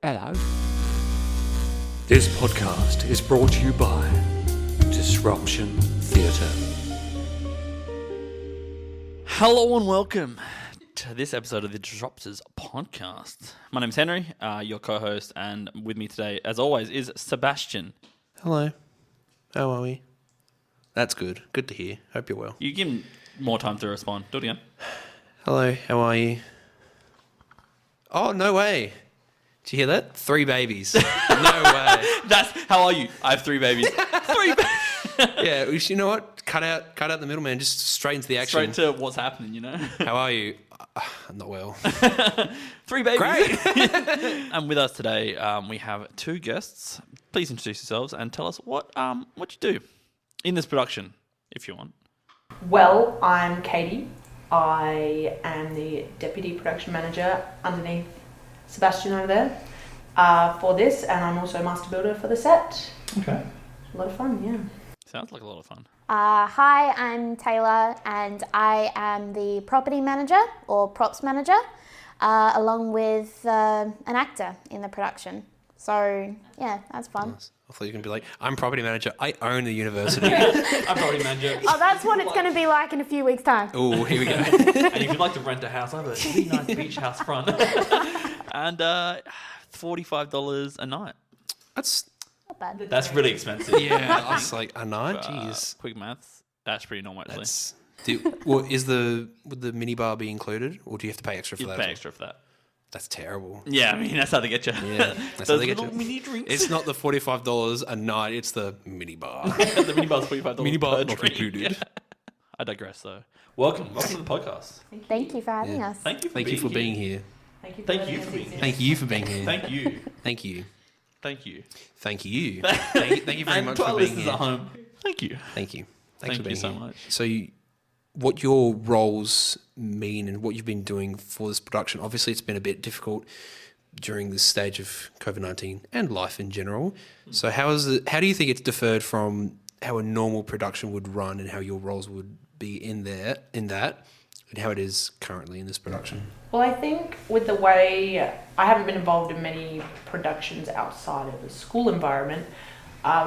Hello. This podcast is brought to you by Disruption Theatre. Hello and welcome to this episode of the Disruptors podcast. My name's Henry, your co-host, and with me today, as always, is Sebastian. Hello. How are we? That's good. Good to hear. Hope you're well. You give him more time to respond. Do it again. Hello. How are you? Oh, no way. Did you hear that? 3 babies. No way. That's how are you? I have 3 babies. 3 babies. Yeah, you know what? Cut out the middleman. Just straight into the action. Straight to what's happening, you know? How are you? I'm not well. 3 babies. Great. And with us today, we have 2 guests. Please introduce yourselves and tell us what you do in this production, if you want. Well, I'm Katie. I am the Deputy Production Manager underneath Sebastian over there for this, and I'm also Master Builder for the set. Okay. A lot of fun, yeah. Sounds like a lot of fun. Hi, I'm Tayla, and I am the property manager or props manager, along with an actor in the production. So, yeah, that's fun. Nice. I thought you were going to be like, I'm property manager. I own the university. I'm property manager. Oh, that's what it's going to be like in a few weeks' time. Oh, here we go. And if you'd like to rent a house, I have a really nice beach house front. And $45 a night. That's Not bad. That's really expensive. yeah. That's like a night. For, Jeez. quick maths. That's pretty normal, actually. Would the minibar be included, or do you have to pay extra for You that? pay as well? extra for that. That's terrible. Yeah, I mean, that's how they get you. Yeah, that's Those how they get little you. mini drinks. It's not the $45 a night. It's the minibar. The minibar's $45 Minibar per not drink. included. I digress, though. Welcome to the podcast. Thank you for having us. Thank you for Thank being you for here. being here. Thank you for Thank letting you us for being exist. Thank you for being here. Thank you. Thank you. Thank you. Thank you. Thank you very And much to for our being listeners here. at home, thank you. Thank you. Thank Thanks for being you so here. much. So, what your roles mean and what you've been doing for this production? Obviously, it's been a bit difficult during this stage of COVID-19 and life in general. So, how do you think it's differed from how a normal production would run and how your roles would be in that, and how it is currently in this production? Well, I think with the way I haven't been involved in many productions outside of the school environment,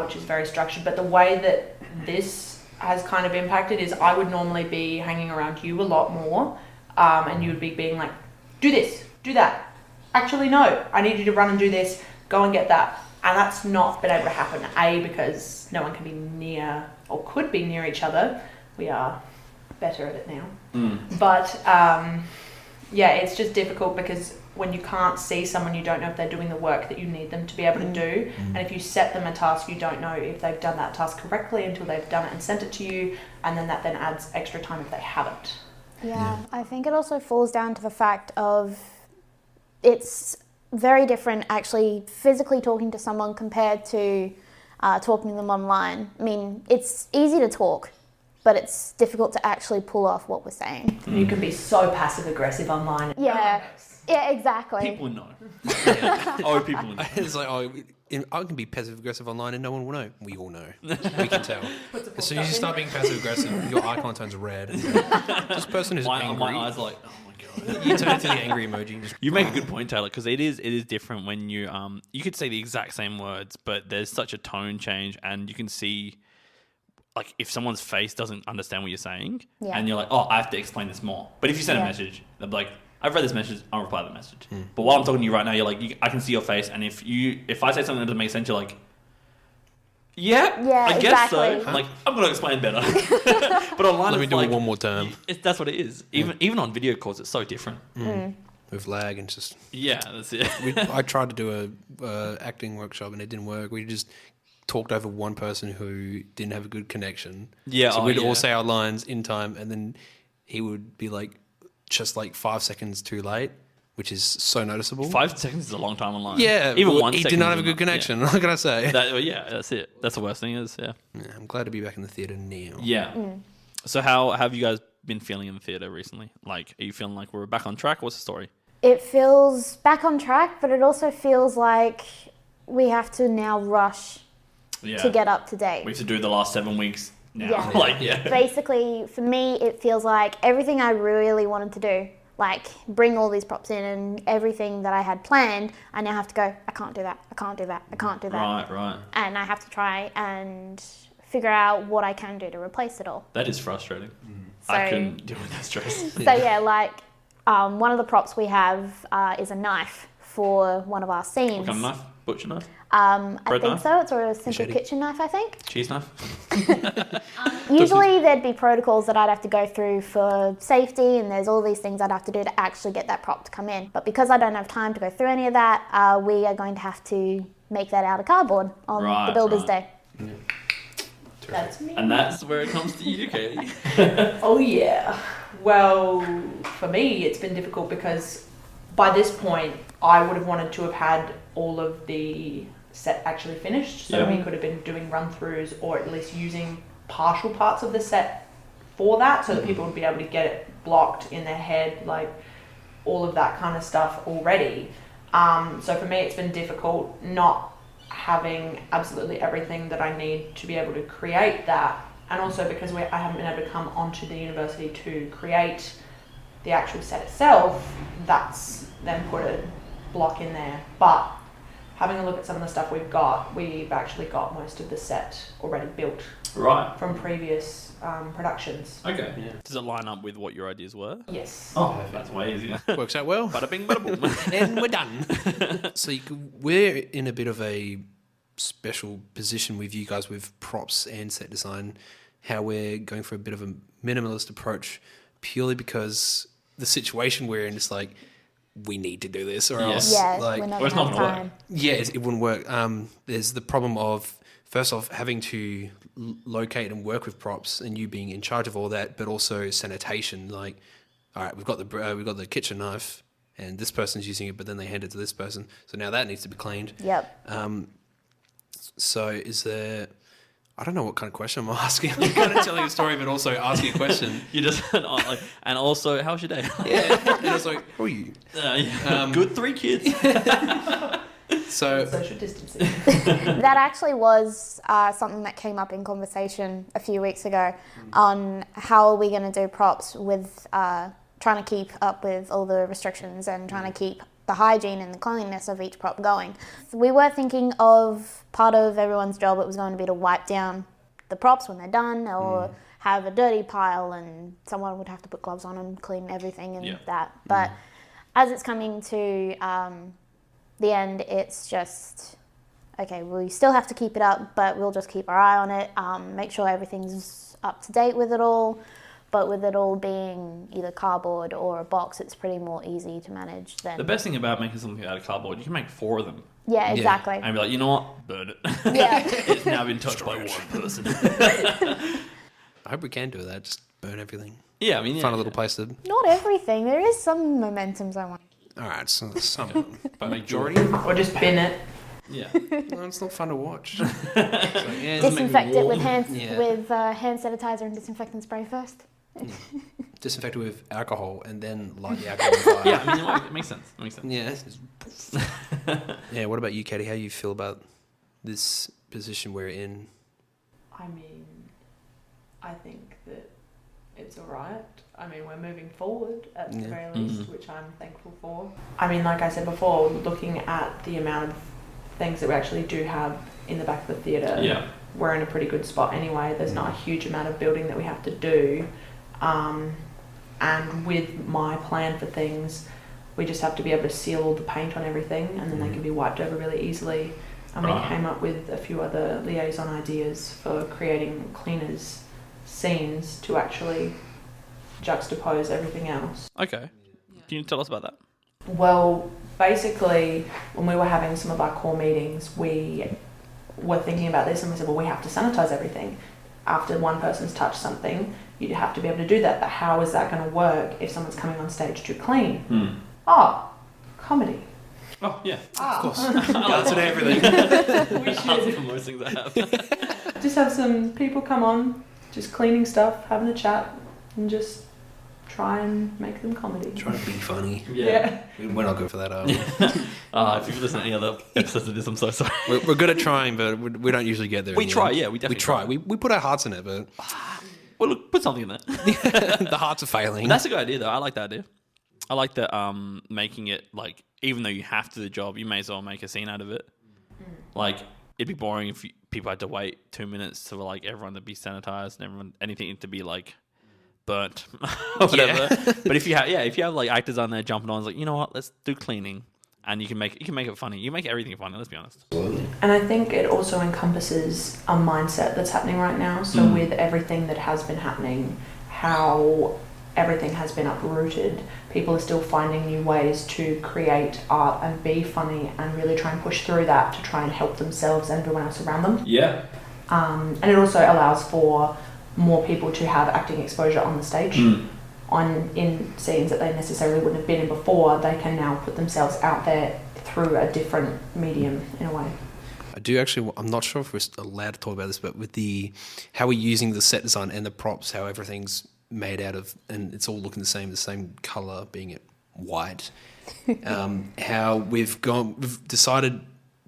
which is very structured, but the way that this has kind of impacted is I would normally be hanging around you a lot more, and you would be being like, do this, do that. Actually, no, I need you to run and do this, go and get that. And that's not been able to happen, because no one can be near or could be near each other. We are better at it now. But yeah, it's just difficult because when you can't see someone, you don't know if they're doing the work that you need them to be able to do. And if you set them a task, you don't know if they've done that task correctly until they've done it and sent it to you. And then that then adds extra time if they haven't. Yeah, I think it also falls down to the fact of it's very different actually physically talking to someone compared to talking to them online. I mean, it's easy to talk, but it's difficult to actually pull off what we're saying. You can be so passive aggressive online. Yeah, yeah, exactly. People know. Oh, people know. It's like, I can be passive aggressive online and no one will know. We all know. We can tell. As soon as you start being passive aggressive, your icon turns red. This person is angry. My eyes are like, oh my god. You turn to the angry emoji. You make a good point, Taylor, because it is different when you could say the exact same words, but there's such a tone change, and you can see, like, if someone's face doesn't understand what you're saying, Yeah. and you're like, oh, I have to explain this more. But if you send a Yeah. message, they're like, I've read this message, I'll reply to the message. But while I'm talking to you right now, you're like, I can see your face, and if I say something that doesn't make sense, you're like, yeah, I guess so. exactly. I'm like, I'm gonna explain better. But online, Let me it's do like, it one more time. that's what it is. Even on video calls, it's so different. With lag and just... Yeah, that's it. I tried to do a acting workshop and it didn't work. We just talked over one person who didn't have a good connection. Yeah, So oh, we'd yeah. all say our lines in time and then he would be like, just like 5 seconds too late, which is so noticeable. 5 seconds is a long time online. Yeah, even well, 1 he second. did not have a is good enough. connection. What can I say? Yeah, that's it. That's the worst thing is, yeah. Yeah, I'm glad to be back in the theatre now. Yeah. So how have you guys been feeling in the theatre recently? Like, are you feeling like we're back on track? What's the story? It feels back on track, but it also feels like we have to now rush Yeah. to get up to date. We have to do the last 7 weeks now. Yeah. Like, yeah. Basically, for me, it feels like everything I really wanted to do, like bring all these props in and everything that I had planned, I now have to go, I can't do that, I can't do that, I can't do that. Right. And I have to try and figure out what I can do to replace it all. That is frustrating. So, I couldn't deal with that stress. So yeah, like one of the props we have is a knife for one of our scenes. What kind of knife? Butcher knife? I Bread think knife? so. It's a simple Machete? kitchen knife, I think. Cheese knife? Usually there'd be protocols that I'd have to go through for safety, and there's all these things I'd have to do to actually get that prop to come in. But because I don't have time to go through any of that, we are going to have to make that out of cardboard on the Builders' Day. That's me. And that's where it comes to you, Katie. Oh yeah. Well, for me, it's been difficult because by this point, I would have wanted to have had all of the set actually finished, so we could have been doing run-throughs or at least using partial parts of the set for that, so that people would be able to get it blocked in their head, like all of that kind of stuff already. So for me, it's been difficult not having absolutely everything that I need to be able to create that, and also because I haven't been able to come onto the university to create the actual set itself. That's then put a block in there. But having a look at some of the stuff we've actually got most of the set already built Right. from previous productions. Okay. Yeah. Does it line up with what your ideas were? Yes. Oh, that's way easier. Works out well. Bada bing, bada boom. And we're done. So we're in a bit of a special position with you guys with props and set design, how we're going for a bit of a minimalist approach purely because the situation we're in is like, we need to do this or else Yeah, like we're not Well, it's going not to have gonna time. yeah, it wouldn't work. There's the problem of, first off, having to locate and work with props and you being in charge of all that, but also sanitation. Like, all right, we've got the kitchen knife and this person's using it, but then they hand it to this person. So now that needs to be cleaned. Yep. So is there... I don't know what kind of question I'm asking. I'm kind of telling a story, but also asking a question. You just like, and also, how's your day? Yeah. And I was like, who are you? Good 3 kids. So Social distancing. That actually was something that came up in conversation a few weeks ago on how are we going to do props with trying to keep up with all the restrictions and trying to keep the hygiene and the cleanliness of each prop going. We were thinking of part of everyone's job, it was going to be to wipe down the props when they're done or have a dirty pile and someone would have to put gloves on and clean everything and that. But as it's coming to the end, it's just, okay, we still have to keep it up, but we'll just keep our eye on it, make sure everything's up to date with it all. But with it all being either cardboard or a box, it's pretty more easy to manage than... The best thing about making something out of cardboard, you can make 4 of them. Yeah, exactly. And be like, you know what? Burn it. Yeah. It's now been touched by one person. I hope we can do that. Just burn everything. Yeah, I mean, yeah. Find a little place to... Not everything. There is some momentums I want. All right, so some of them. But Majority? Or just bin it. Yeah. Well, it's not fun to watch. So, yeah, Disinfect it with warm. hand Yeah. hand sanitizer and disinfectant spray first. disinfect it with alcohol and then light the alcohol on fire. Yeah, I mean, it makes sense. It makes sense. Yeah. Yeah, what about you, Katie? How you feel about this position we're in? I mean, I think that it's all right. I mean, we're moving forward at the very least, which I'm thankful for. I mean, like I said before, looking at the amount of things that we actually do have in the back of the theatre, we're in a pretty good spot anyway. There's not a huge amount of building that we have to do. And with my plan for things, we just have to be able to seal all the paint on everything and then they can be wiped over really easily. And we came up with a few other liaison ideas for creating cleaners scenes to actually juxtapose everything else. Okay. Can you tell us about that? Well, basically, when we were having some of our core meetings, we were thinking about this and we said, well, we have to sanitize everything. After one person's touched something, you'd have to be able to do that. But how is that going to work if someone's coming on stage too clean? Oh, comedy. Oh, yeah. Of course. Answer to everything. We Answer should for most things I have. just have some people come on, just cleaning stuff, having a chat, and just try and make them comedy. Trying to be funny. Yeah. We're not good for that, are we? If you've listened to any other episodes of this, I'm so sorry. We're good at trying, but we don't usually get there. We in the try, end. yeah, we definitely We try. try. We put our hearts in it, but Well, look, put something in there. the hearts are failing. That's a good idea, though. I like that idea. I like that making it like, even though you have to do the job, you may as well make a scene out of it. Like, it'd be boring if people had to wait 2 minutes to like everyone to be sanitized and anything to be like burnt or whatever. But if you have like actors on there jumping on, it's like, you know what, let's do cleaning, and you can make it funny. You make everything funny. Let's be honest. And I think it also encompasses a mindset that's happening right now. So with everything that has been happening, how everything has been uprooted, people are still finding new ways to create art and be funny and really try and push through that to try and help themselves and everyone else around them. Yeah. And it also allows for more people to have acting exposure on the stage. In scenes that they necessarily wouldn't have been in before, they can now put themselves out there through a different medium in a way. I do actually, I'm not sure if we're allowed to talk about this, but with how we're using the set design and the props, how everything's made out of, and it's all looking the same color, being it white. How we've decided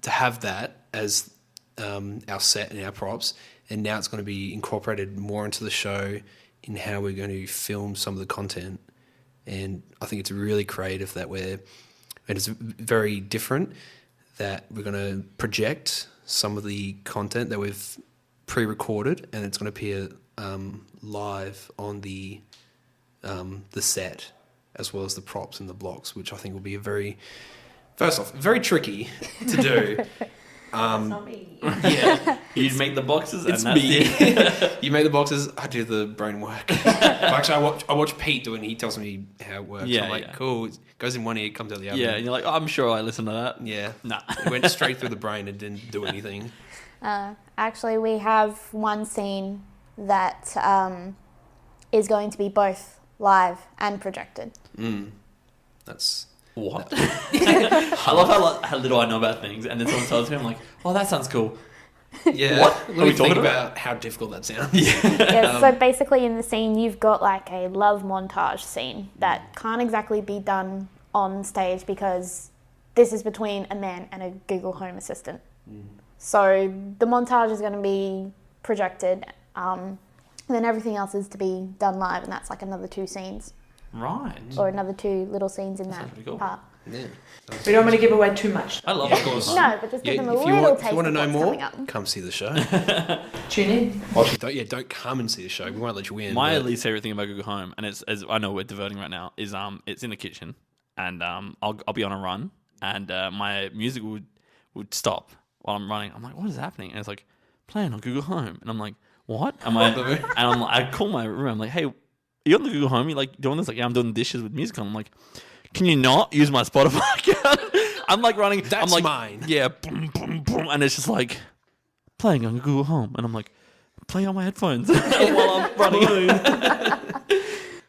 to have that as our set and our props, and now it's going to be incorporated more into the show in how we're going to film some of the content. And I think it's really creative and it's very different that we're going to project some of the content that we've pre-recorded, and it's going to appear live on the set, as well as the props and the blocks, which I think will be very tricky to do. That's not me. Yeah. You'd make the boxes, It's and that's me. it. You make the boxes, I do the brain work. Actually, I watch Pete do it, and he tells me how it works. Yeah, I'm like, cool. It goes in one ear, comes out the other. Yeah, and you're like, oh, I'm sure I listened to that. Yeah. Nah. It went straight through the brain and didn't do anything. Actually, we have one scene that is going to be both live and projected. That's... What? I love how little I know about things, and then someone tells me, I'm like, oh, that sounds cool. Yeah. What? Let Are me we think talking about how difficult that sounds. Yeah, so basically in the scene, you've got like a love montage scene that can't exactly be done on stage because this is between a man and a Google Home Assistant. So the montage is going to be projected, and then everything else is to be done live, and that's like another 2 scenes. Right. Or another 2 little scenes in that sounds pretty cool. part. Yeah. We don't want to give away too much. I love Of it. course. No, but just give them a if little you taste want to of know what's more, coming up. come see the show. Tune in. Actually, don't come and see the show. We won't let you in. My but- least favorite thing about Google Home, and it's, as I know we're diverting right now, is it's in the kitchen, and I'll be on a run, and my music would stop while I'm running. I'm like, what is happening? And it's like, playing on Google Home, and I'm like, what? I call my room. I'm like, hey, you on the Google Home? You like doing this? Like, yeah, I'm doing dishes with music on. I'm like, can you not use my Spotify account? I'm like running. That's I'm like, mine. Yeah, boom, boom, boom, and it's just like playing on Google Home, and I'm like, play on my headphones while I'm running.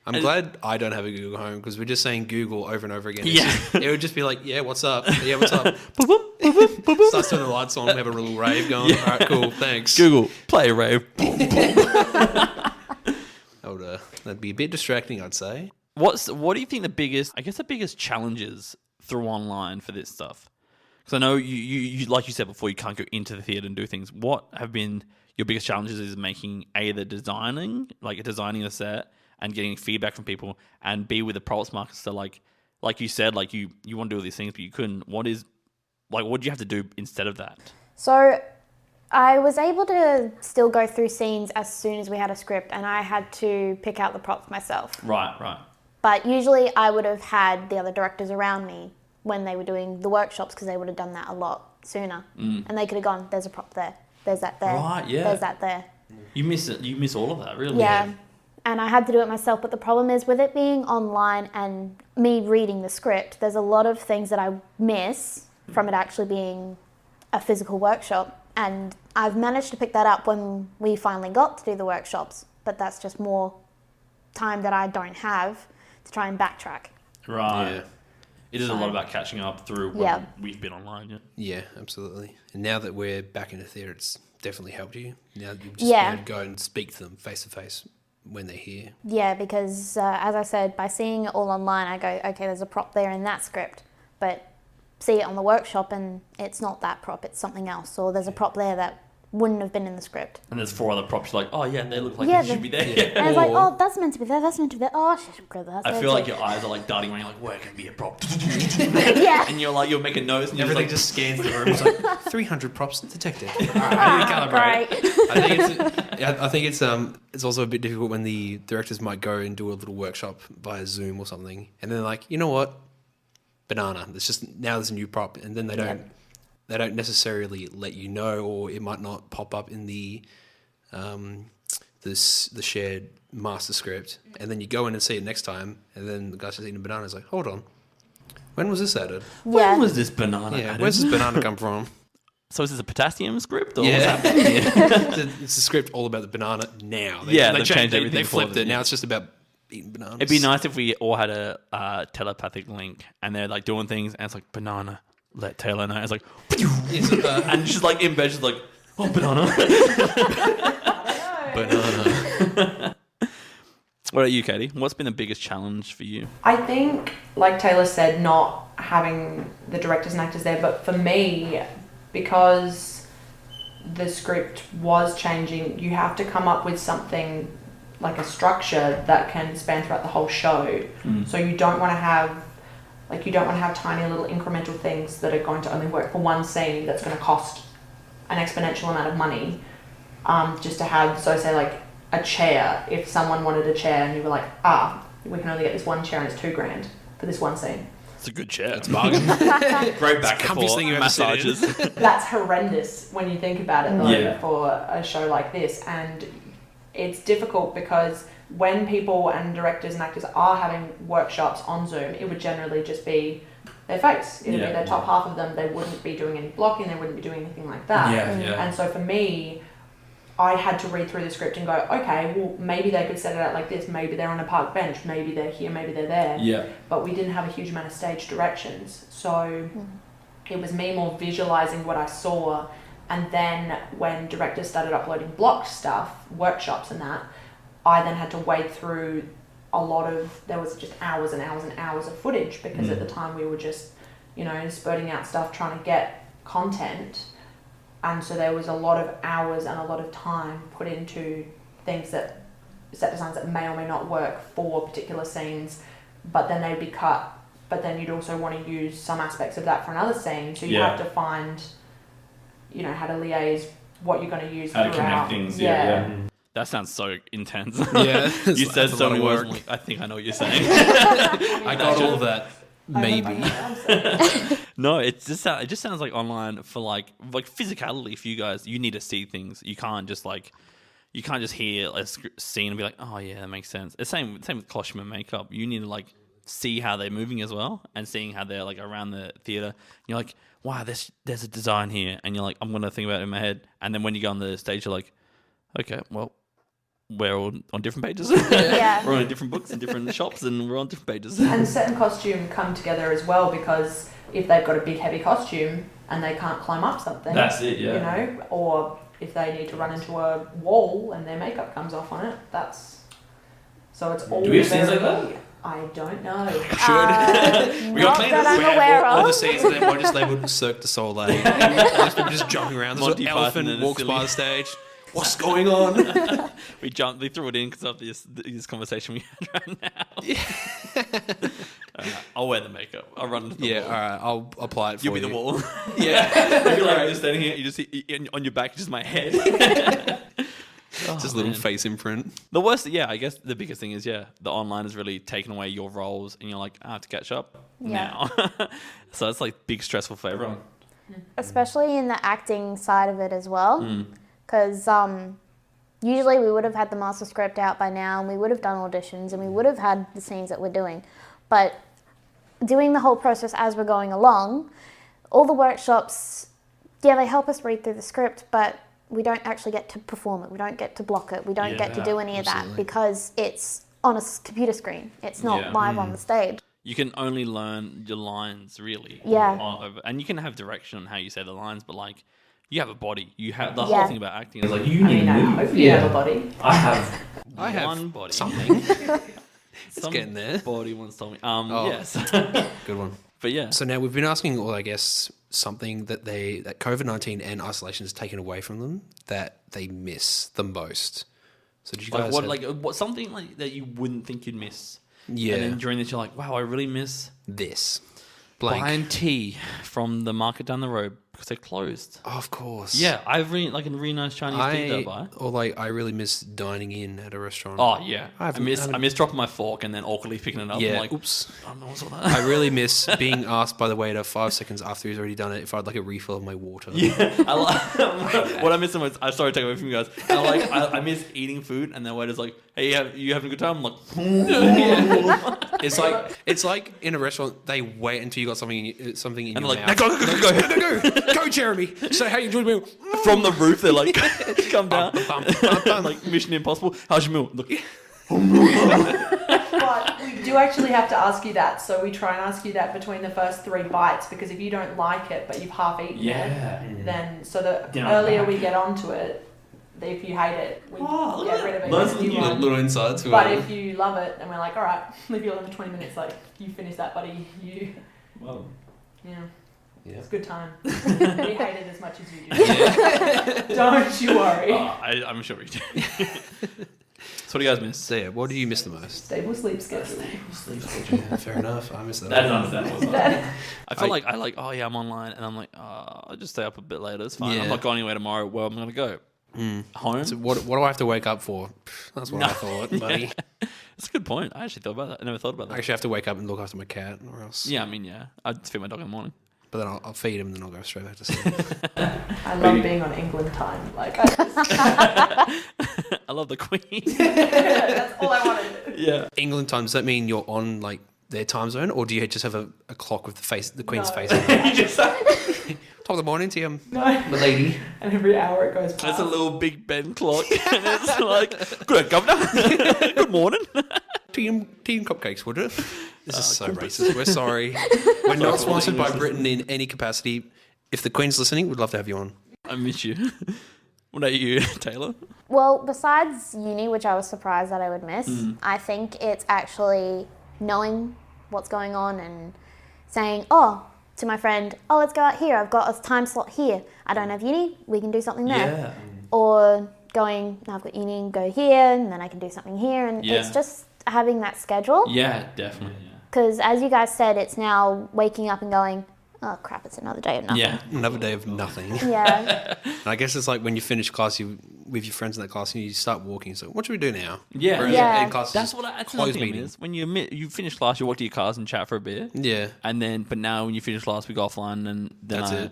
I'm glad I don't have a Google Home because we're just saying Google over and over again. Yeah. It would just be like, yeah, what's up? Yeah, what's up? Boom, boom, boom, boom, boom, boom. Starts turning the lights on. We have a little rave going. Yeah. All right, cool. Thanks. Google play rave. Boom, boom. That'd be a bit distracting, I'd say. What do you think the biggest challenges through online for this stuff? Because I know you like you said before, you can't go into the theatre and do things. What have been your biggest challenges is making designing the set and getting feedback from people, and B, with the props markets. So like you said, like you want to do all these things, but you couldn't. What do you have to do instead of that? So I was able to still go through scenes as soon as we had a script, and I had to pick out the props myself. Right. But usually I would have had the other directors around me when they were doing the workshops, because they would have done that a lot sooner. And they could have gone, there's a prop there, there's that there, Right, yeah. there's that there. You miss all of that, really. Yeah. And I had to do it myself, but the problem is with it being online and me reading the script, there's a lot of things that I miss from it actually being a physical workshop. And I've managed to pick that up when we finally got to do the workshops, but that's just more time that I don't have to try and backtrack. Right. Yeah. It is a lot about catching up through when we've been online. Yeah. Yeah, absolutely. And now that we're back in the theatre, it's definitely helped you. Now you've just Yeah. been able to go and speak to them face to face when they're here. Yeah, because as I said, by seeing it all online, I go, okay, there's a prop there in that script, but see it on the workshop and it's not that prop, it's something else. Or there's a prop there that wouldn't have been in the script. And there's 4 other props. You're like, oh yeah, they look like Yeah, they should be there. And it's like, oh, that's meant to be there, that's meant to be there. Oh, shit, that's I feel like your eyes are like darting around. You're like, where can be a prop? yeah. And you're like, you'll make a nose, and Everything you're just scans the room. It's like 300 props detected. All right, I need to calibrate. Great. I think it's also a bit difficult when the directors might go and do a little workshop via Zoom or something, and then they're like, you know what, banana. There's a new prop, and then they don't necessarily let you know, or it might not pop up in the shared master script, and then you go in and see it next time, and then the guy's just eating a banana. Is like, hold on, when was this added? When was this banana Yeah, added? where's this banana come from? So is this a potassium script? Or Yeah. what's happening? It's a script all about the banana now. They've changed everything. They for flipped them, it. yeah. Now it's just about eating bananas. It'd be nice if we all had a telepathic link, and they're like doing things, and it's like banana. Let Tayla know. It's like, and she's like in bed. She's like, oh, banana. Banana. What about you, Katie? What's been the biggest challenge for you? I think, like Taylor said, not having the directors and actors there, but for me, because the script was changing, you have to come up with something like a structure that can span throughout the whole show. So you don't want to have tiny little incremental things that are going to only work for one scene that's going to cost an exponential amount of money. Just to have, so say like a chair, if someone wanted a chair and you were like, we can only get this one chair and it's $2,000 for this one scene. It's a good chair. It's a bargain. Great back and comfiest forth thing you've ever sat in. massages. That's horrendous when you think about it though, Yeah. for a show like this. And it's difficult because when people and directors and actors are having workshops on Zoom, it would generally just be their face. It would be their top half of them. They wouldn't be doing any blocking. They wouldn't be doing anything like that. And so for me, I had to read through the script and go, okay, well, maybe they could set it out like this. Maybe they're on a park bench. Maybe they're here. Maybe they're there. Yeah. But we didn't have a huge amount of stage directions. So it was me more visualizing what I saw. And then when directors started uploading blocked stuff, workshops and that, I then had to wade through there was just hours and hours and hours of footage because at the time we were just, spurting out stuff, trying to get content. And so there was a lot of hours and a lot of time put into things set designs that may or may not work for particular scenes, but then they'd be cut. But then you'd also want to use some aspects of that for another scene. So you have to find, how to liaise what you're going to use How to throughout. connect things. Yeah. That sounds so intense. Yeah. You said That's a so lot many of words. work. I'm like, I think I know what you're saying. I got all of that. Maybe. No, it just sounds like online for like physicality for you guys. You need to see things. You can't just hear a scene and be like, oh yeah, that makes sense. It's same with costume and makeup. You need to see how they're moving as well, and seeing how they're around the theater. You're like, wow, there's a design here, and you're like, I'm gonna think about it in my head. And then when you go on the stage, you're like, okay, well, we're all on different pages. Yeah. We're on different books in different shops, and we're on different pages. And set and costume come together as well, because if they've got a big heavy costume and they can't climb up something, That's it, yeah. Or if they need to run into a wall and their makeup comes off on it, so it's all. Do we have scenes like that? I don't know. We got Not clean that this. I'm aware all the of. scenes that were just labeled Cirque du Soleil. There's people just jumping around. There's Monty an Python elephant and a walks silly- by the stage. What's going on? We threw it in because of this conversation we had right now. I'll wear the makeup. I'll run into the Yeah, wall. all right. I'll apply it for You'll you. be the wall. Yeah. You're you're standing here. You just see on your back, just my head. Just a little man. face imprint. The worst, I guess the biggest thing is, the online has really taken away your roles, and you're like, I have to catch up now. So it's big stressful for everyone. Especially in the acting side of it as well. Because usually we would have had the master script out by now, and we would have done auditions, and we would have had the scenes that we're doing. But doing the whole process as we're going along, all the workshops, they help us read through the script, but we don't actually get to perform it. We don't get to block it. We don't get to do any of that because it's on a computer screen. It's not live on the stage. You can only learn your lines, really. Yeah. And you can have direction on how you say the lines, but you have a body. You have the whole thing about acting is you need to I move. hope you have a body. I have one body. Something. It's getting there. Body once told me. Oh. Yes. Good one. But yeah. So now we've been asking all our guests something that COVID-19 and isolation has taken away from them that they miss the most? So did you guys what something like that you wouldn't think you'd miss? Yeah. And then during this, you're like, wow, I really miss this blank? buying tea from the market down the road because they're closed. Oh, of course. Yeah, I've really like a really nice Chinese tea that I buy. Or like I really miss dining in at a restaurant. Oh yeah, I miss dropping my fork and then awkwardly picking it up. Yeah. I'm like, Oops. I don't know what's all that. I really miss being asked by the waiter 5 seconds after he's already done it if I'd like a refill of my water. Yeah, what I miss the most. I'm sorry to take away from you guys. I miss eating food, and the waiter's like, "Hey, you having a good time?" I'm like, Yeah. It's like in a restaurant they wait until you got something in your like, mouth. Go, Jeremy. So how you enjoyed the meal? from the roof, they're like, "Come down." Bum. Like Mission Impossible. How's your meal? Look, But we do actually have to ask you that. So we try and ask you that between the first 3 bites, because if you don't like it but you've half eaten it, then Dinner earlier back. we get onto it, if you hate it, we look get at rid of it. Learn If something you new. want. Little insights. But if you love it, then we're like, all right, leave you alone for 20 minutes. Like, you finish that, buddy. well, Yeah. Yeah. It's a good time. We hate it as much as you do. Don't you worry. I'm sure we do. So what do you guys miss? So yeah, what do you miss the most? Stable sleep schedule. Yeah, fair enough. I miss that. That's understandable. I feel like I'm online, and I'm like, I'll just stay up a bit later. It's fine. Yeah. I'm not going anywhere tomorrow. Where am I going to go? Home? So what do I have to wake up for? That's what I thought, buddy. That's a good point. I actually thought about that. I never thought about I that. actually have to wake up and look after my cat, or else. Yeah, I mean, yeah. I'd feed my dog in the morning. But then I'll feed him, and then I'll go straight back to sleep. I love being on England time. Like, I love the Queen. that's all I wanted. Yeah. England time, does that mean you're on like their time zone, or do you just have a clock with the Queen's No. face on it? You just Top of the morning to you, No. my lady. And every hour it goes past. That's a little Big Ben clock. And it's like, good, Governor. Good morning. Tea and cupcakes, would it? This is so racist. We're sorry. We're not sponsored by Britain in any capacity. If the Queen's listening, we'd love to have you on. I miss you. What about you, Taylor? Well, besides uni, which I was surprised that I would miss, I think it's actually knowing what's going on and saying, to my friend, let's go out here. I've got a time slot here. I don't have uni. We can do something there. Yeah. Or going, I've got uni, and go here, and then I can do something here. And Yeah. it's just having that schedule. Yeah, definitely. Because as you guys said, it's now waking up and going, oh crap, it's another day of nothing. Yeah. Another day of nothing. Yeah. And I guess it's like when you finish class, with your friends in that class, and you start walking. So what should we do now? Yeah. Whereas Yeah. in class, That's it's what that's closed another thing meeting. is. When you finish class, you walk to your cars and chat for a beer. Yeah. And then, but now when you finish class, we go offline and then That's I it.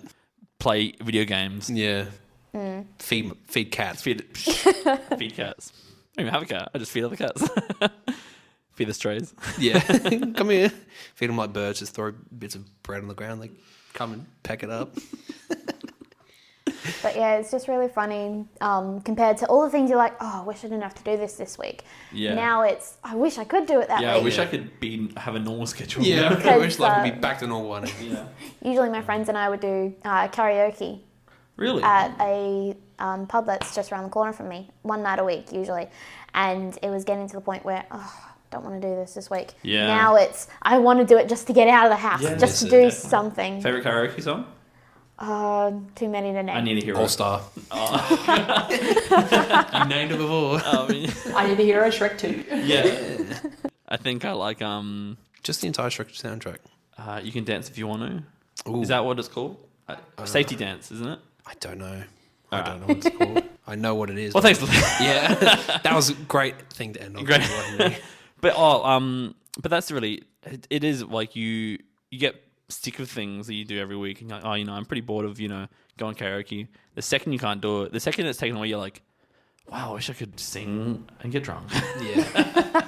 play video games. Yeah. Feed cats. Feed cats. I don't even have a cat. I just feed other cats. Feed the strays. Yeah. Come here. Feed them like birds. Just throw bits of bread on the ground. Like, come and pack it up. But yeah, it's just really funny compared to all the things you're like, I wish I didn't have to do this week. Yeah. Now it's, I wish I could do it that Yeah, week. I wish I could have a normal schedule. Yeah. I wish Because, life would be back to normal. Yeah. Usually my friends and I would do karaoke Really? at a pub that's just around the corner from me, one night a week usually. And it was getting to the point where, don't want to do this week. Yeah. Now it's, I want to do it just to get out of the house, Yeah, just to that's do it, definitely. something. Favorite karaoke song? Too many to name. I Need a Hero. All Star. You named it before. I mean, I Need a Hero, Shrek 2. yeah. I think I like Just the entire Shrek soundtrack. You Can Dance If You Want To. Ooh. Is that what it's called? Safety Dance, isn't it? I don't know. I don't know what it's called. I know what it is. Well, thanks. Yeah. That was a great thing to end on. Great. But but that's really it is like you get sick of things that you do every week and you're like, I'm pretty bored of, going karaoke. The second you can't do it, the second it's taken away, you're like, wow, I wish I could sing and get drunk. Yeah.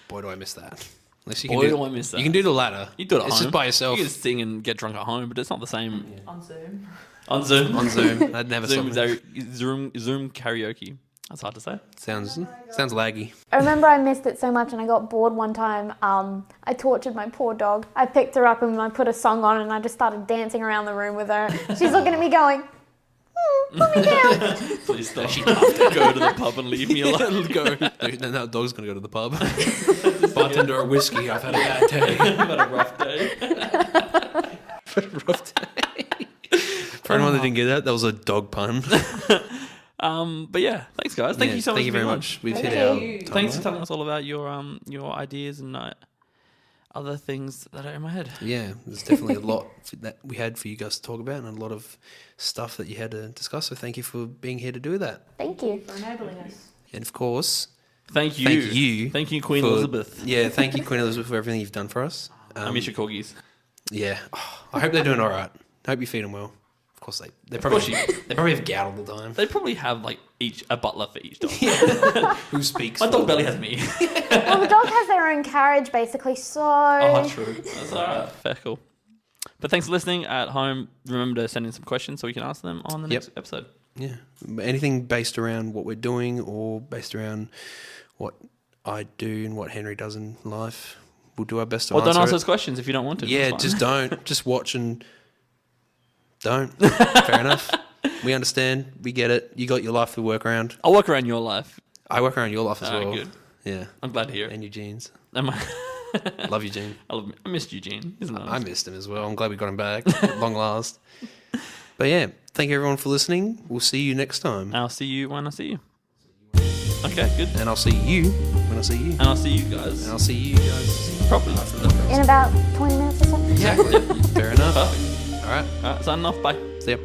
Boy, do I miss that. Unless you Boy, do I miss that. You can do the latter. You do it at It's home. just by yourself. You can sing and get drunk at home, but it's not the same On Zoom. on Zoom. On Zoom. I'd never Zoom Zoom. Zoom karaoke. That's hard to say. Sounds laggy. I remember I missed it so much and I got bored one time. I tortured my poor dog. I picked her up and I put a song on and I just started dancing around the room with her. She's looking at me going, put me down. Please stop. Go to the pub and leave me alone. Go. Then that dog's going to go to the pub. Bartender a whiskey. I've had a bad day. I've had a rough day. Rough day. For anyone that didn't get that was a dog pun. But yeah, thanks guys. Thank you so much. Thank you for very being on. much. We've Thank hit our you. time Thanks for limit. telling us all about your ideas and other things that are in my head. Yeah, there's definitely a lot that we had for you guys to talk about and a lot of stuff that you had to discuss. So thank you for being here to do that. Thank you. For enabling us. And of course, Thank you. Thank you, Queen for- Elizabeth. Yeah, thank you, Queen Elizabeth, for everything you've done for us. I miss your corgis. Yeah, I hope they're doing all right. Hope you feed them well. Of course, they probably have gout all the time. They probably have like a butler for each dog. Who speaks? My for dog them? belly has me. Well, the dog has their own carriage, basically, so... Oh, true. That's all right. Fair, cool. But thanks for listening at home. Remember to send in some questions so we can answer them on the next episode. Yeah, anything based around what we're doing or based around what I do and what Henry does in life, we'll do our best to Or answer don't ask it. us questions if you don't want to. Yeah, It's fine. just don't. Just watch and don't. Fair enough. We understand. We get it. You got your life to work around. I'll work around your life. I work around your life as Alright, well. good. Yeah. I'm glad to hear it. And Eugene's. Am I? Love Eugene. I missed Eugene. Isn't it? I missed him as well. I'm glad we got him back. Long last. But yeah, thank you everyone for listening. We'll see you next time. I'll see you when I see you. Okay, good. And I'll see you when I see you. And I'll see you guys. And I'll see you guys. Probably after the In about 20 minutes or so. Exactly. Fair enough. Perfect. All right. All right, signing off. Bye. See ya.